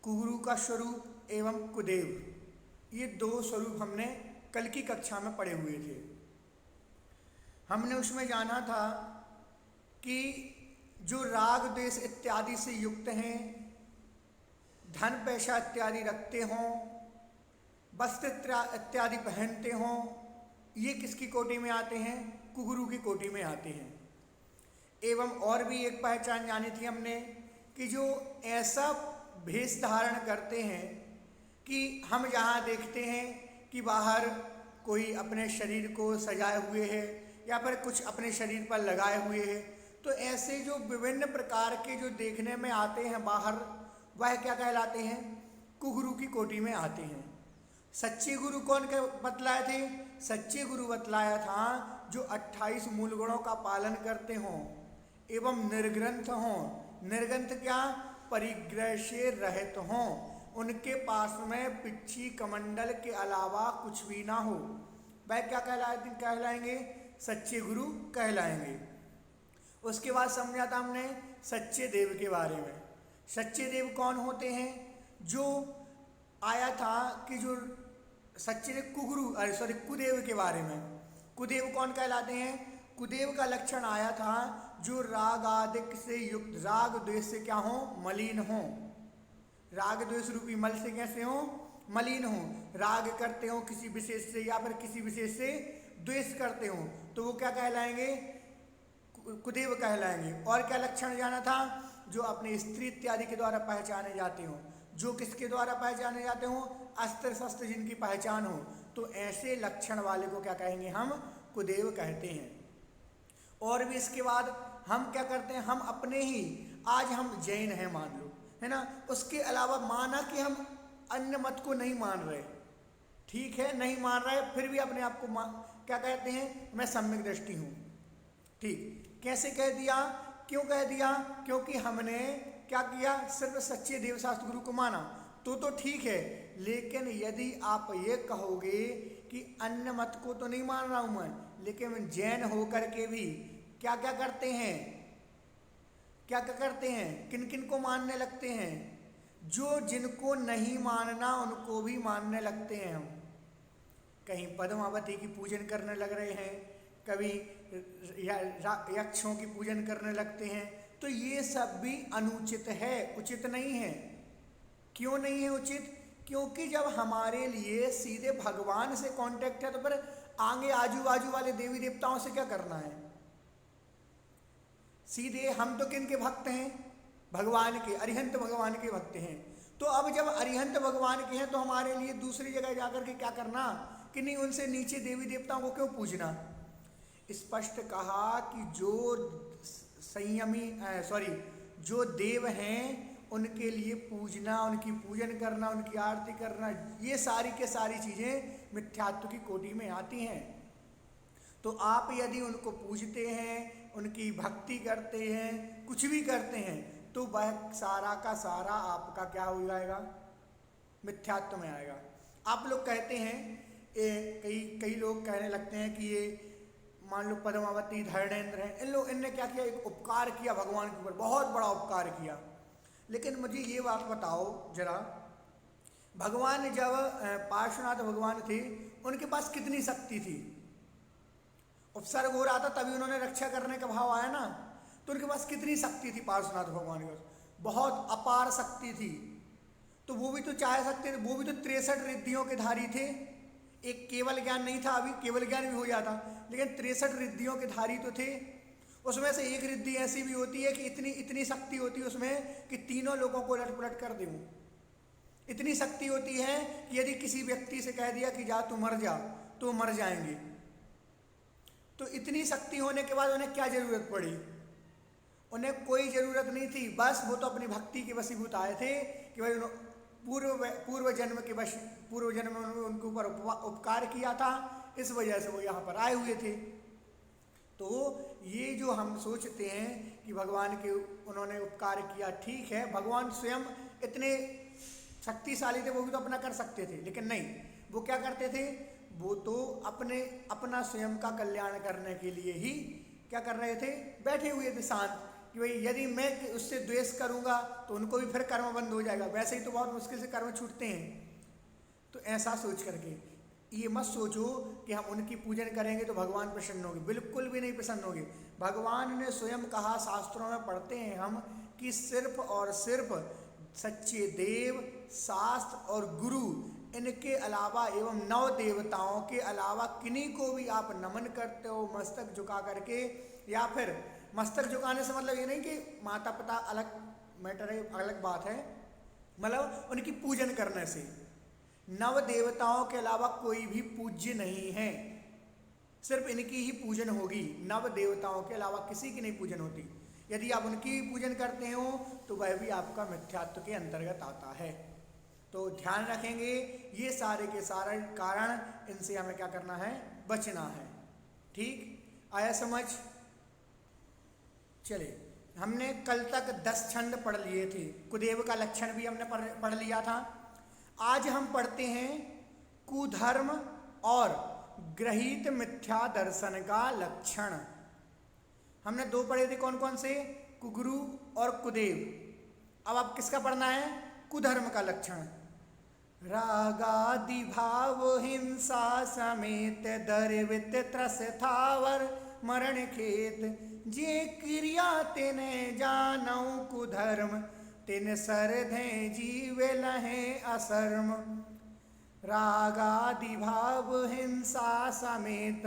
कुगुरु का स्वरूप एवं कुदेव, ये दो स्वरूप हमने कल की कक्षा में पढ़े हुए थे। हमने उसमें जाना था कि जो राग द्वेष इत्यादि से युक्त हैं, धन पैसा इत्यादि रखते हों, वस्त्र इत्यादि पहनते हों, ये किसकी कोटि में आते हैं? कुगुरु की कोटि में आते हैं। एवं और भी एक पहचान जानी थी हमने कि जो ऐसा भेष धारण करते हैं कि हम जहाँ देखते हैं कि बाहर कोई अपने शरीर को सजाए हुए है या फिर कुछ अपने शरीर पर लगाए हुए है, तो ऐसे जो विभिन्न प्रकार के जो देखने में आते हैं बाहर, वह क्या कहलाते हैं? कुगुरु की कोटि में आते हैं। सच्चे गुरु कौन के बतलाए थे? सच्चे गुरु बतलाया था जो 28 मूल गुणों का पालन करते हों एवं निर्ग्रंथ हों। निर्ग्रंथ क्या? परिग्रह से रहित हों, उनके पास में पिच्छी कमंडल के अलावा कुछ भी ना हो, वह क्या कहलाएंगे? सच्चे गुरु कहलाएंगे। उसके बाद समझा था हमने सच्चे देव के बारे में। सच्चे देव कौन होते हैं? जो आया था कि जो सच्चे कुदेव के बारे में। कुदेव कौन कहलाते हैं? कुदेव का लक्षण आया था जो राग आदिक से युक्त, राग द्वेष से क्या हो? मलिन हो। राग द्वेष रूपी मल से कैसे हो? मलिन हो। राग करते हो किसी विशेष से या फिर किसी विशेष से द्वेष करते हो, तो वो क्या कहलाएंगे? कुदेव कहलाएंगे। और क्या लक्षण जाना था? जो अपने स्त्री इत्यादि के द्वारा पहचाने जाते हो। जो किसके द्वारा पहचाने जाते हो? अस्त्र शस्त्र जिनकी पहचान हो, तो ऐसे लक्षण वाले को क्या कहेंगे? हम कुदेव कहते हैं। और भी इसके बाद हम क्या करते हैं? हम अपने ही, आज हम जैन हैं मान लो, है ना, उसके अलावा माना कि हम अन्य मत को नहीं मान रहे, ठीक है, नहीं मान रहे, फिर भी अपने आप को क्या कहते हैं? मैं सम्यक दृष्टि हूँ। ठीक, कैसे कह दिया? क्यों कह दिया? क्योंकि हमने क्या किया? सिर्फ सच्चे देवशास्त्र गुरु को माना, तो ठीक है। लेकिन यदि आप ये कहोगे कि अन्य मत को तो नहीं मान रहा हूं मैं, लेकिन जैन होकर के भी क्या क्या करते हैं? क्या क्या करते हैं? किन किन को मानने लगते हैं? जो जिनको नहीं मानना उनको भी मानने लगते हैं हम। कहीं पद्मावती की पूजन करने लग रहे हैं, कभी यक्षों की पूजन करने लगते हैं, तो ये सब भी अनुचित है, उचित नहीं है। क्यों नहीं है उचित? क्योंकि जब हमारे लिए सीधे भगवान से कांटेक्ट है, तो फिर आगे आजू बाजू वाले देवी देवताओं से क्या करना है? सीधे हम तो किन के भक्त हैं? भगवान के, अरिहंत भगवान के भक्त हैं। तो अब जब अरिहंत भगवान के हैं, तो हमारे लिए दूसरी जगह जाकर के क्या करना कि नहीं, उनसे नीचे देवी देवताओं को क्यों पूजना? स्पष्ट कहा कि जो जो देव हैं उनके लिए पूजना, उनकी पूजन करना, उनकी आरती करना, ये सारी के सारी चीज़ें मिथ्यात्व की कोटि में आती हैं। तो आप यदि उनको पूजते हैं, उनकी भक्ति करते हैं, कुछ भी करते हैं, तो वह सारा का सारा आपका क्या हो जाएगा? मिथ्यात्व में आएगा। आप लोग कहते हैं, कई लोग कहने लगते हैं कि ये मान लो पद्मावती, धर्मेंद्र हैं, इनने क्या किया? एक उपकार किया भगवान के ऊपर, बहुत बड़ा उपकार किया। लेकिन मुझे ये बात बताओ जरा, भगवान जब पार्श्वनाथ भगवान थे, उनके पास कितनी शक्ति थी? उपसर्ग हो रहा था तभी उन्होंने रक्षा करने का भाव आया ना, तो उनके पास कितनी शक्ति थी? पार्श्वनाथ भगवान के पास बहुत अपार शक्ति थी। तो वो भी तो चाह सकते थे, वो भी तो 63 रिद्धियों के धारी थे। एक केवल ज्ञान नहीं था, अभी केवल ज्ञान भी हो जाता, लेकिन 63 रिद्धियों के धारी तो थे। उसमें से एक रिद्धि ऐसी भी होती है कि इतनी शक्ति होती है उसमें कि तीनों लोगों को लटपट कर दूं। इतनी शक्ति होती है कि यदि किसी व्यक्ति से कह दिया कि जा तू मर जा, तो मर जाएंगे। तो इतनी शक्ति होने के बाद उन्हें क्या जरूरत पड़ी? उन्हें कोई जरूरत नहीं थी, बस वो तो अपनी भक्ति के वशीभूत आए थे कि भाई पूर्व जन्म में उनके ऊपर उपकार किया था, इस वजह से वो यहाँ पर आए हुए थे। तो ये जो हम सोचते हैं कि भगवान के उन्होंने उपकार किया, ठीक है, भगवान स्वयं इतने शक्तिशाली थे, वो भी तो अपना कर सकते थे, लेकिन नहीं, वो क्या करते थे? वो तो अपना स्वयं का कल्याण करने के लिए ही क्या कर रहे थे? बैठे हुए थे शांत कि भाई यदि मैं उससे द्वेष करूंगा तो उनको भी फिर कर्म बंद हो जाएगा, वैसे ही तो बहुत मुश्किल से कर्म छूटते हैं। तो ऐसा सोच करके ये मत सोचो कि हम उनकी पूजन करेंगे तो भगवान प्रसन्न होंगे, बिल्कुल भी नहीं प्रसन्न होंगे। भगवान ने स्वयं कहा, शास्त्रों में पढ़ते हैं हम, कि सिर्फ और सिर्फ सच्चे देव, शास्त्र और गुरु, इनके अलावा एवं 9 देवताओं के अलावा किन्हीं को भी आप नमन करते हो मस्तक झुका करके, या फिर मस्तक झुकाने से मतलब ये नहीं कि माता पिता अलग मैटर है, अलग बात है, मतलब उनकी पूजन करने से 9 देवताओं के अलावा कोई भी पूज्य नहीं है, सिर्फ इनकी ही पूजन होगी। 9 देवताओं के अलावा किसी की नहीं पूजन होती। यदि आप उनकी पूजन करते हो तो वह भी आपका मिथ्यात्व के अंतर्गत आता है। तो ध्यान रखेंगे, ये सारे के सारे कारण, इनसे हमें क्या करना है, बचना है। ठीक, आया समझ? चले, हमने कल तक 10 छंद पढ़ लिए थे, कुदेव का लक्षण भी हमने पढ़ लिया था। आज हम पढ़ते हैं कुधर्म और ग्रहित मिथ्या दर्शन का लक्षण। हमने 2 पढ़े थे, कौन कौन से, कुगुरु और कुदेव। अब आप किसका पढ़ना है, कुधर्म का लक्षण। रागादि भाव हिंसा समेत दर्वित त्रस थावर मरण खेत, जे क्रिया तिने जानौ कुधर्म, तिन सरधे जीवे लहे असर्म। रागादि भाव हिंसा समेत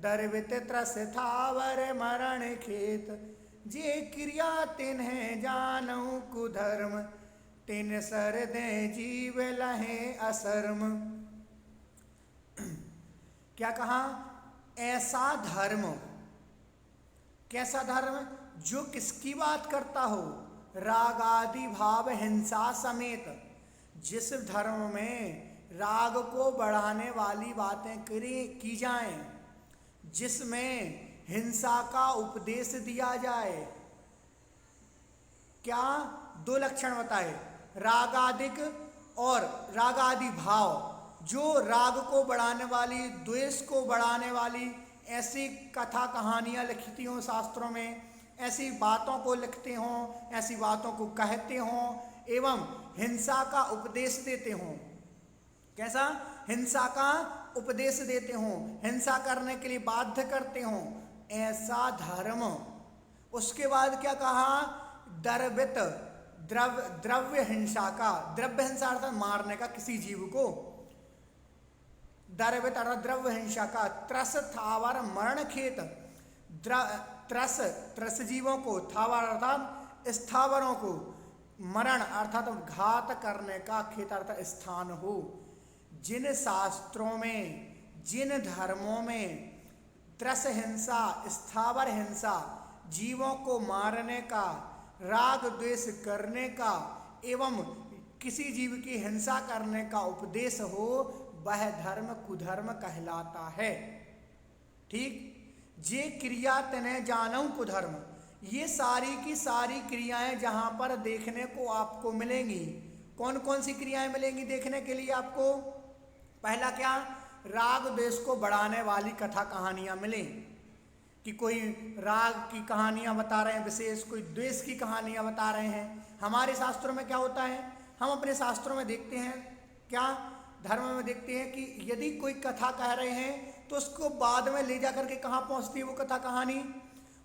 दर्वित त्रस थावर मरण खेत, जे क्रिया तिन्हें जानौ कुधर्म, तिन सरधे जीव लहे असर्म। क्या कहा, ऐसा धर्म, कैसा धर्म, जो किसकी बात करता हो, राग आदि भाव हिंसा समेत, जिस धर्म में राग को बढ़ाने वाली बातें की जाएं, जिसमें हिंसा का उपदेश दिया जाए। क्या 2 लक्षण बताए, रागादिक और रागादि भाव, जो राग को बढ़ाने वाली, द्वेष को बढ़ाने वाली ऐसी कथा कहानियाँ लिखती हों शास्त्रों में, ऐसी बातों को लिखते हों, ऐसी बातों को कहते हों, एवं हिंसा का उपदेश देते हों। कैसा, हिंसा का उपदेश देते हों, हिंसा करने के लिए बाध्य करते हों, ऐसा धर्म। उसके बाद क्या कहा, दर्वित, द्रव्य हिंसा का, द्रव्य हिंसा अर्थात मारने का किसी जीव को, दर्वित अर्थात द्रव्य हिंसा का, त्रस थावर मरण खेत, त्रस जीवों को, थावर अर्थात स्थावरों को, मरण अर्थात घात करने का, खेत अर्थात स्थान हो। जिन शास्त्रों में, जिन धर्मों में त्रस हिंसा, स्थावर हिंसा, जीवों को मारने का, राग द्वेष करने का एवं किसी जीव की हिंसा करने का उपदेश हो, वह धर्म कुधर्म कहलाता है। ठीक, जे क्रिया तने जानऊ कुधर्म, ये सारी की सारी क्रियाएं जहां पर देखने को आपको मिलेंगी। कौन कौन सी क्रियाएं मिलेंगी देखने के लिए आपको? पहला क्या, राग द्वेष को बढ़ाने वाली कथा कहानियां मिलें, कि कोई राग की कहानियां बता रहे हैं विशेष, कोई द्वेष की कहानियां बता रहे हैं। हमारे शास्त्रों में क्या होता है, हम अपने शास्त्रों में देखते हैं, क्या धर्म में देखते हैं कि यदि कोई कथा कह रहे हैं तो उसको बाद में ले जाकर के कहाँ पहुँचती है वो कथा कहानी?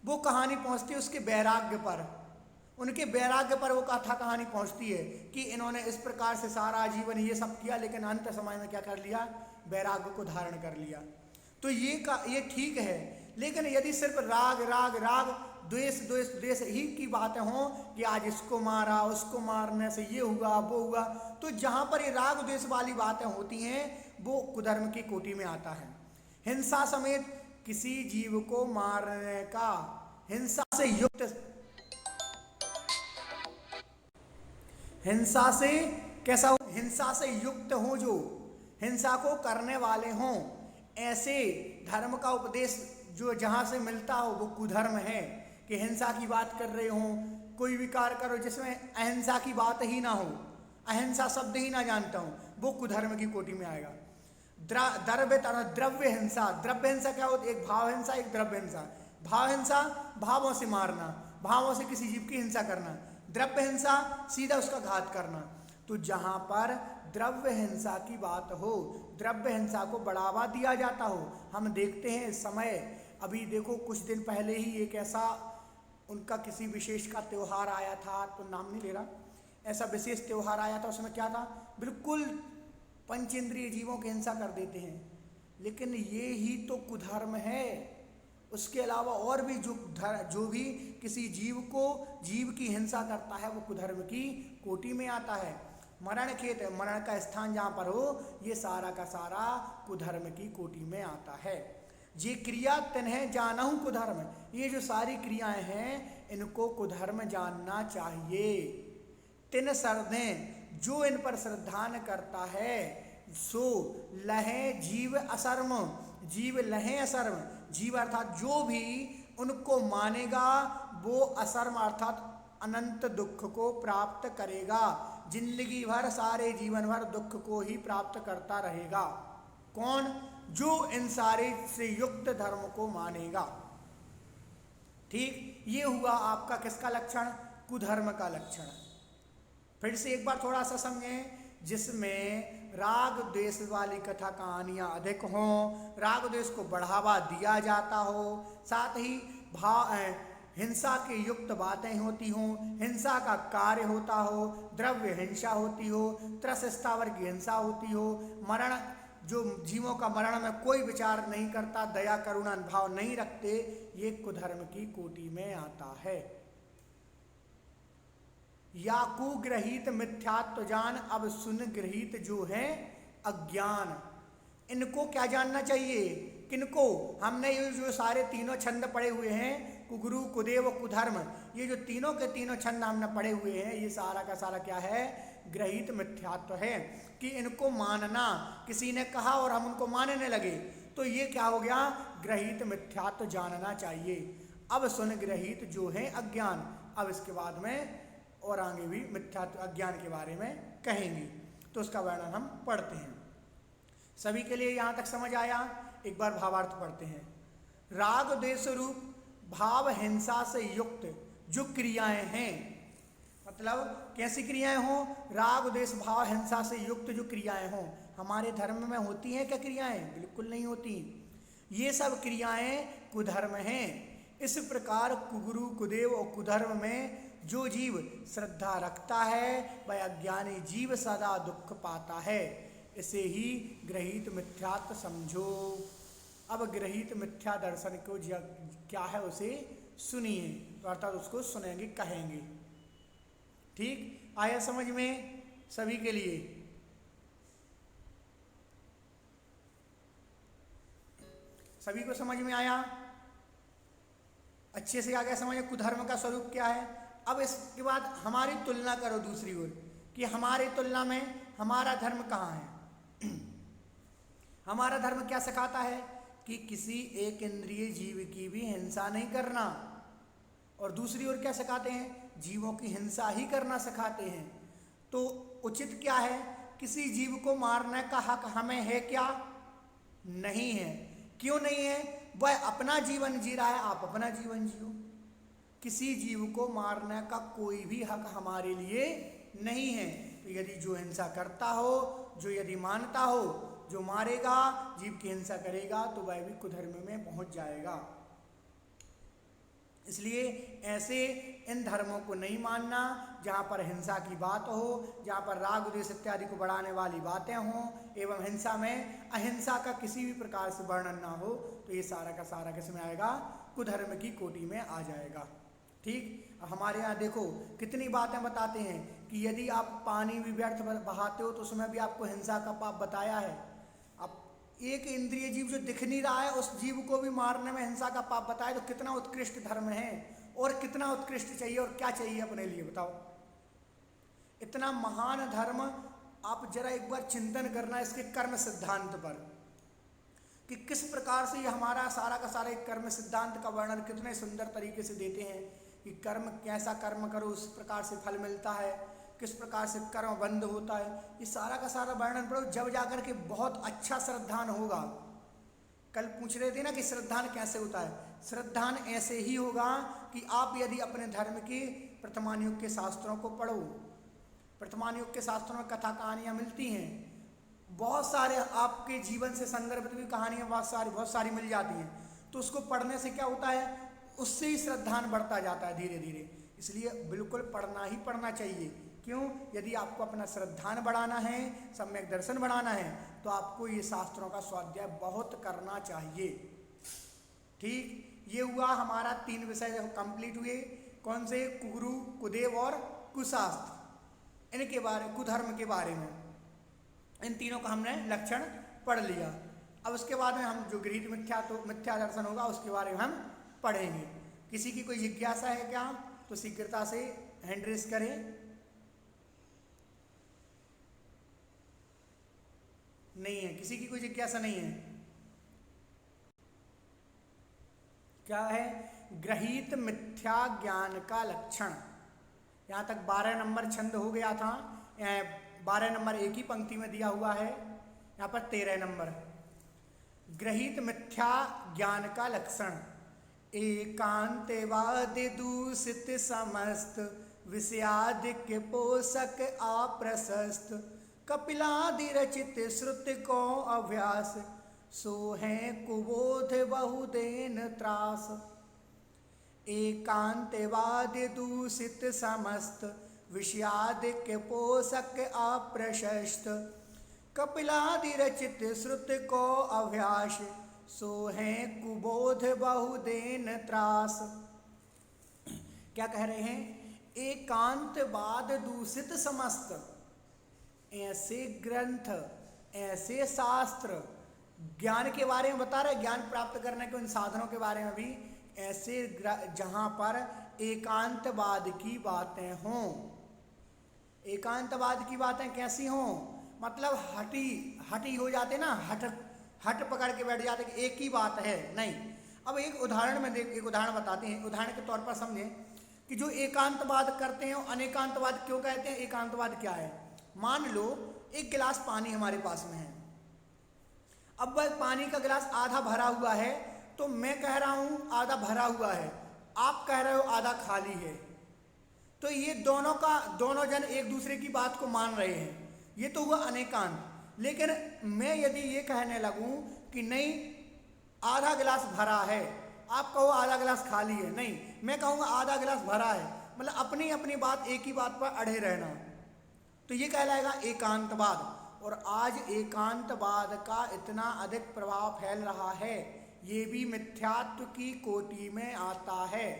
वो कहानी पहुँचती है उसके वैराग्य पर, उनके वैराग्य पर वो कथा कहानी पहुँचती है कि इन्होंने इस प्रकार से सारा जीवन ये सब किया, लेकिन अंत समय में क्या कर लिया, वैराग्य को धारण कर लिया। तो ये ठीक है, लेकिन यदि सिर्फ राग राग राग, द्वेष द्वेष द्वेष ही की बातें हों कि आज इसको मारा, उसको मारने से ये हुआ वो हुआ, तो जहाँ पर ये राग द्वेष वाली बातें होती हैं वो कुधर्म की कोटि में आता है। हिंसा समेत किसी जीव को मारने का, हिंसा से युक्त, हिंसा से कैसा हो, हिंसा से युक्त हो, जो हिंसा को करने वाले हों, ऐसे धर्म का उपदेश जो जहाँ से मिलता हो वो कुधर्म है। कि हिंसा की बात कर रहे हों, कोई भी कार्य करो जिसमें अहिंसा की बात ही ना हो, अहिंसा शब्द ही ना जानता हूँ, वो कुधर्म की कोटि में आएगा। द्रव्य हिंसा, द्रव्य हिंसा क्या होती है, एक भाव हिंसा एक द्रव्य हिंसा। भाव हिंसा भावों से मारना, भावों से किसी जीव की हिंसा करना। द्रव्य हिंसा सीधा उसका घात करना। तो जहां पर द्रव्य हिंसा की बात हो, द्रव्य हिंसा को बढ़ावा दिया जाता हो, हम देखते हैं इस समय, अभी देखो कुछ दिन पहले ही एक ऐसा उनका किसी विशेष का त्योहार आया था, तो नाम नहीं ले रहा, ऐसा विशेष त्योहार आया था, उसमें क्या था, बिल्कुल पंचेंद्रिय जीवों की हिंसा कर देते हैं। लेकिन ये ही तो कुधर्म है। उसके अलावा और भी जो भी किसी जीव की हिंसा करता है वो कुधर्म की कोटि में आता है। मरण खेत, मरण का स्थान जहाँ पर हो, ये सारा का सारा कुधर्म की कोटि में आता है। ये क्रिया तिन्हें जानहु कुधर्म, ये जो सारी क्रियाएं हैं इनको कुधर्म जानना चाहिए। तिन श्रद्धें, जो इन पर श्रद्धान करता है, सो लहे जीव असर्म, जीव लहे असर्म, जीव अर्थात जो भी उनको मानेगा वो असर्म अर्थात अनंत दुख को प्राप्त करेगा। जिंदगी भर, सारे जीवन भर दुख को ही प्राप्त करता रहेगा। कौन? जो इन सारे से युक्त धर्म को मानेगा। ठीक, ये हुआ आपका किसका लक्षण? कुधर्म का लक्षण। फिर से एक बार थोड़ा सा समझें, जिसमें राग द्वेष वाली कथा कहानियां अधिक हों, राग द्वेष को बढ़ावा दिया जाता हो, साथ ही हिंसा के युक्त बातें होती हों, हिंसा का कार्य होता हो, द्रव्य हिंसा होती हो, त्रस स्थावर की हिंसा होती हो, मरण, जो जीवों का मरण में कोई विचार नहीं करता, दया करुणा भाव नहीं रखते, ये कुधर्म की कोटि में आता है। या कुग्रहित मिथ्यात्व जान, अब सुन ग्रहित जो है अज्ञान। इनको क्या जानना चाहिए? किनको? हमने ये जो सारे तीनों छंद पढ़े हुए हैं, कुगुरु, कुदेव, कुधर्म, ये जो तीनों के तीनों छंद हमने पढ़े हुए हैं, ये सारा का सारा क्या है? ग्रहित मिथ्यात्व है, कि इनको मानना। किसी ने कहा और हम उनको मानने लगे, तो ये क्या हो गया? ग्रहित मिथ्यात्व जानना चाहिए। अब सुन ग्रहित जो है अज्ञान। अब इसके बाद में और आगे भी मिथ्यात्व अज्ञान के बारे में कहेंगे, तो उसका वर्णन हम पढ़ते हैं। सभी के लिए यहाँ तक समझ आया? एक बार भावार्थ पढ़ते हैं। राग द्वेष रूप भाव हिंसा से युक्त जो क्रियाएं हैं, मतलब कैसी क्रियाएं हों? राग द्वेष भाव हिंसा से युक्त जो क्रियाएं हों। हमारे धर्म में होती हैं क्या क्रियाएं? बिल्कुल नहीं होती। ये सब क्रियाएं कुधर्म हैं। इस प्रकार कुगुरु, कुदेव और कुधर्म में जो जीव श्रद्धा रखता है वह अज्ञानी जीव सदा दुख पाता है। इसे ही ग्रहित मिथ्यात्व समझो। अब ग्रहित मिथ्या दर्शन को क्या है उसे सुनिए, अर्थात उसको सुनेंगे, कहेंगे। ठीक, आया समझ में सभी के लिए? सभी को समझ में आया? अच्छे से आ गया समझ? कुधर्म का स्वरूप क्या है। अब इसके बाद हमारी तुलना करो दूसरी ओर, कि हमारी तुलना में हमारा धर्म कहाँ है। हमारा धर्म क्या सिखाता है? कि किसी एक इंद्रिय जीव की भी हिंसा नहीं करना। और दूसरी ओर क्या सिखाते हैं? जीवों की हिंसा ही करना सिखाते हैं। तो उचित क्या है? किसी जीव को मारने का हक हमें है क्या? नहीं है। क्यों नहीं है? वह अपना जीवन जी रहा है, आप अपना जीवन जियो। किसी जीव को मारने का कोई भी हक हमारे लिए नहीं है। तो यदि जो हिंसा करता हो, जो यदि मानता हो, जो मारेगा, जीव की हिंसा करेगा, तो वह भी कुधर्म में पहुंच जाएगा। इसलिए ऐसे इन धर्मों को नहीं मानना जहाँ पर हिंसा की बात हो, जहाँ पर राग द्वेष इत्यादि को बढ़ाने वाली बातें हों, एवं हिंसा में अहिंसा का किसी भी प्रकार से वर्णन ना हो, तो ये सारा का सारा किस में आएगा? कुधर्म की कोटि में आ जाएगा। ठीक, हमारे यहाँ देखो कितनी बातें बताते हैं कि यदि आप पानी भी व्यर्थ बहाते हो तो उसमें भी आपको हिंसा का पाप बताया है। अब एक इंद्रिय जीव जो दिख नहीं रहा है, उस जीव को भी मारने में हिंसा का पाप बताए, तो कितना उत्कृष्ट धर्म है, और कितना उत्कृष्ट चाहिए और क्या चाहिए अपने लिए, बताओ। इतना महान धर्म आप जरा एक बार चिंतन करना इसके कर्म सिद्धांत पर, कि किस प्रकार से ये हमारा सारा का सारा एक कर्म सिद्धांत का वर्णन कितने सुंदर तरीके से देते हैं कि कर्म, कैसा कर्म करो उस प्रकार से फल मिलता है, किस प्रकार से कर्म बंद होता है। ये सारा का सारा वर्णन पढ़ो, जब जाकर के बहुत अच्छा श्रद्धान होगा। कल पूछ रहे थे ना कि श्रद्धान कैसे होता है। श्रद्धान ऐसे ही होगा कि आप यदि अपने धर्म के वर्तमान युग के शास्त्रों को पढ़ो, वर्तमान युग के शास्त्रों में कथा कहानियाँ मिलती हैं, बहुत सारे आपके जीवन से संदर्भित भी कहानियाँ बहुत सारी मिल जाती हैं, तो उसको पढ़ने से क्या होता है, उससे ही श्रद्धान बढ़ता जाता है धीरे धीरे। इसलिए बिल्कुल पढ़ना ही पढ़ना चाहिए। क्यों? यदि आपको अपना श्रद्धान बढ़ाना है, सम्यक दर्शन बढ़ाना है, तो आपको ये शास्त्रों का स्वाध्याय बहुत करना चाहिए। ठीक, ये हुआ हमारा 3 विषय कंप्लीट हुए। कौन से? कुगुरु, कुदेव और कुशास्त्र, इनके बारे, कुधर्म के बारे में। इन तीनों का हमने लक्षण पढ़ लिया। अब उसके बाद में हम जो गृहीत मिथ्या दर्शन होगा उसके बारे में हम पढ़ेंगे। किसी की कोई जिज्ञासा है क्या? तो शीघ्रता से हैंड रेस करें। नहीं है, किसी की कोई जिज्ञासा नहीं है। क्या है? ग्रहीत मिथ्या ज्ञान का लक्षण। यहाँ तक 12 नंबर छंद हो गया था। 12 नंबर एक ही पंक्ति में दिया हुआ है, यहाँ पर 13 नंबर। ग्रहीत मिथ्या ज्ञान का लक्षण। एकांतवाद दूषित समस्त विषयादिक पोषक अप्रशस्त कपिलादि रचित श्रुति को अभ्यास सो है कुबोध बहुदेन त्रास। एकांतवाद दूषित समस्त विषयादिक पोषक अप्रशस्त कपिलादि रचित श्रुति को अभ्यास सो है कुबोध बहुदेन त्रास। क्या कह रहे हैं? एकांतवाद दूषित समस्त, ऐसे ग्रंथ, ऐसे शास्त्र ज्ञान के बारे में बता रहे, ज्ञान प्राप्त करने के उन साधनों के बारे में भी, ऐसे जहां पर एकांतवाद की बातें हों। एकांतवाद की बातें कैसी हों? मतलब हटी हो जाते ना, हट पकड़ के बैठ जाते कि एक ही बात है, नहीं। अब एक उदाहरण बताते हैं। उदाहरण के तौर पर समझें कि जो एकांतवाद करते हैं अनेकांतवाद क्यों कहते हैं? एकांतवाद क्या है? मान लो एक गिलास पानी हमारे पास में है। अब वह पानी का गिलास आधा भरा हुआ है, तो मैं कह रहा हूं आधा भरा हुआ है, आप कह रहे हो आधा खाली है। तो ये दोनों जन एक दूसरे की बात को मान रहे हैं, ये तो हुआ अनेकांत। लेकिन मैं यदि ये कहने लगूं कि नहीं आधा गिलास भरा है, आप कहो आधा गिलास खाली है, नहीं मैं कहूँगा आधा गिलास भरा है, मतलब अपनी अपनी बात, एक ही बात पर अड़े रहना, तो ये कहलाएगा एकांतवाद। और आज एकांतवाद का इतना अधिक प्रभाव फैल रहा है, ये भी मिथ्यात्व की कोटि में आता है।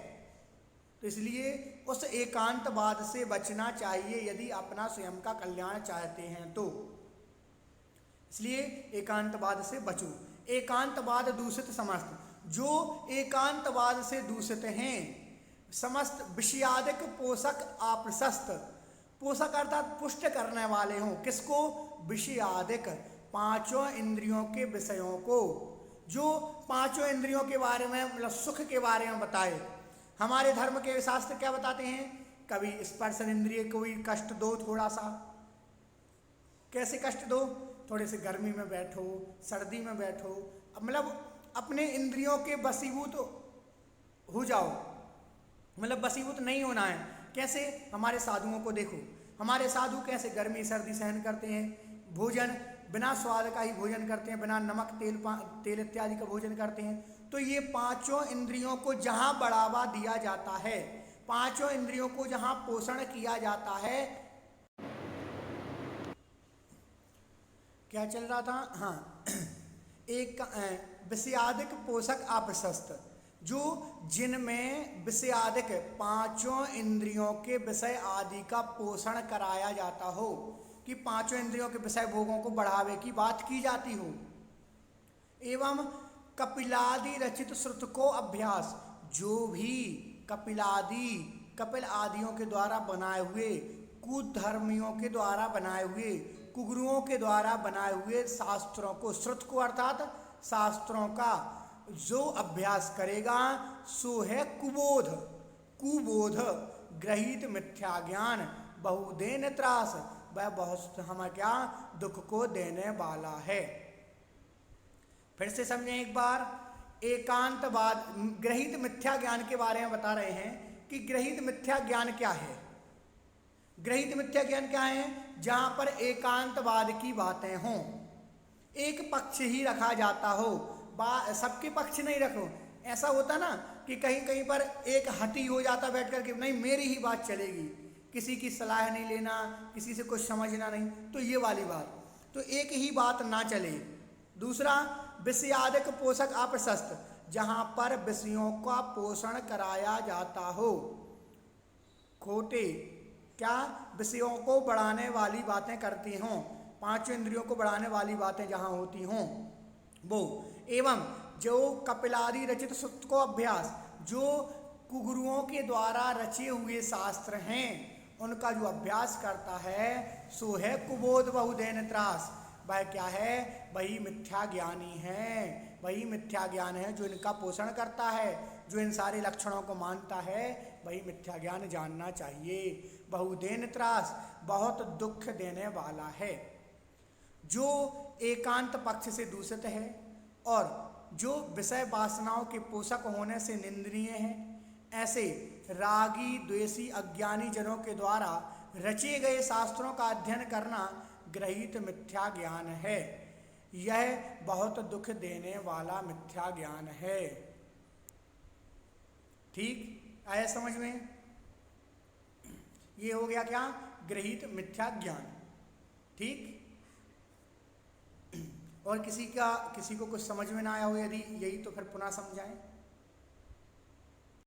तो इसलिए उस एकांतवाद से बचना चाहिए यदि अपना स्वयं का कल्याण चाहते हैं तो। इसलिए एकांतवाद से बचो। एकांतवाद दूषित समस्त, जो एकांतवाद से दूषित हैं, समस्त विषयादिक पोषक अप्रशस्त, पोषक अर्थात पुष्ट करने वाले हों। किसको? विषयादिक, पांचों इंद्रियों के विषयों को, जो पांचों इंद्रियों के बारे में, मतलब सुख के बारे में बताए। हमारे धर्म के शास्त्र क्या बताते हैं? कभी स्पर्शन इंद्रिय को भी कष्ट दो थोड़ा सा। कैसे कष्ट दो? थोड़े से गर्मी में बैठो, सर्दी में बैठो, मतलब अपने इंद्रियों के वशीभूत हो जाओ, मतलब वशीभूत नहीं होना है। कैसे? हमारे साधुओं को देखो, हमारे साधु कैसे गर्मी सर्दी सहन करते हैं, भोजन बिना स्वाद का ही भोजन करते हैं, बिना नमक तेल इत्यादि का भोजन करते हैं। तो ये पांचों इंद्रियों को जहां बढ़ावा दिया जाता है, पांचों इंद्रियों को जहां पोषण किया जाता है, क्या चल रहा था? हाँ, एक विषयादिक पोषक अप्रशस्त, जो जिनमें विषयादिक पांचों इंद्रियों के विषय आदि का पोषण कराया जाता हो, कि पांचों इंद्रियों के विषय भोगों को बढ़ावे की बात की जाती हो। एवं कपिलादि रचित श्रुत को अभ्यास, जो भी कपिल आदियों के द्वारा बनाए हुए, कुधर्मियों के द्वारा बनाए हुए, कुगुरुओं के द्वारा बनाए हुए शास्त्रों को, श्रुत को अर्थात शास्त्रों का जो अभ्यास करेगा सो है कुबोध, ग्रहीत मिथ्या ज्ञान बहुदेन त्रास, वह बहुत हमें क्या दुख को देने वाला है। फिर से समझें एक बार, एकांतवाद, गृहीत मिथ्या ज्ञान के बारे में बता रहे हैं कि गृहीत मिथ्या ज्ञान क्या है। गृहीत मिथ्या ज्ञान क्या है? जहां पर एकांतवाद की बातें हों, एक पक्ष ही रखा जाता हो, सबके पक्ष नहीं रखो। ऐसा होता ना कि कहीं कहीं पर एक हठी हो जाता बैठ कर के, नहीं मेरी ही बात चलेगी, किसी की सलाह नहीं लेना, किसी से कुछ समझना नहीं, तो ये वाली बात, तो एक ही बात ना चले। दूसरा, विषयादिक पोषक अप्रशस्त, जहां पर विषयों का पोषण कराया जाता हो, खोटे क्या विषयों को बढ़ाने वाली बातें करती हों, पांचों इंद्रियों को बढ़ाने वाली बातें जहां होती हों वो। एवं जो कपिलादि रचित सुक्त को अभ्यास, जो कुगुरुओं के द्वारा रचे हुए शास्त्र हैं उनका जो अभ्यास करता है सो है कुबोध बहुदेन त्रास। वह क्या है? वही मिथ्या ज्ञानी है, वही मिथ्या ज्ञान है जो इनका पोषण करता है, जो इन सारे लक्षणों को मानता है, वही मिथ्या ज्ञान जानना चाहिए। बहुदेन त्रास, बहुत दुख देने वाला है, जो एकांत पक्ष से दूषित है और जो विषय वासनाओं के पोषक होने से निंदनीय है। ऐसे रागी द्वेषी अज्ञानी जनों के द्वारा रचे गए शास्त्रों का अध्ययन करना गृहीत मिथ्या ज्ञान है। यह बहुत दुख देने वाला मिथ्या ज्ञान है। ठीक आया समझ में? ये हो गया क्या? गृहीत मिथ्या ज्ञान। ठीक, और किसी को कुछ समझ में ना आया हो यदि, यही तो फिर पुनः समझाएं।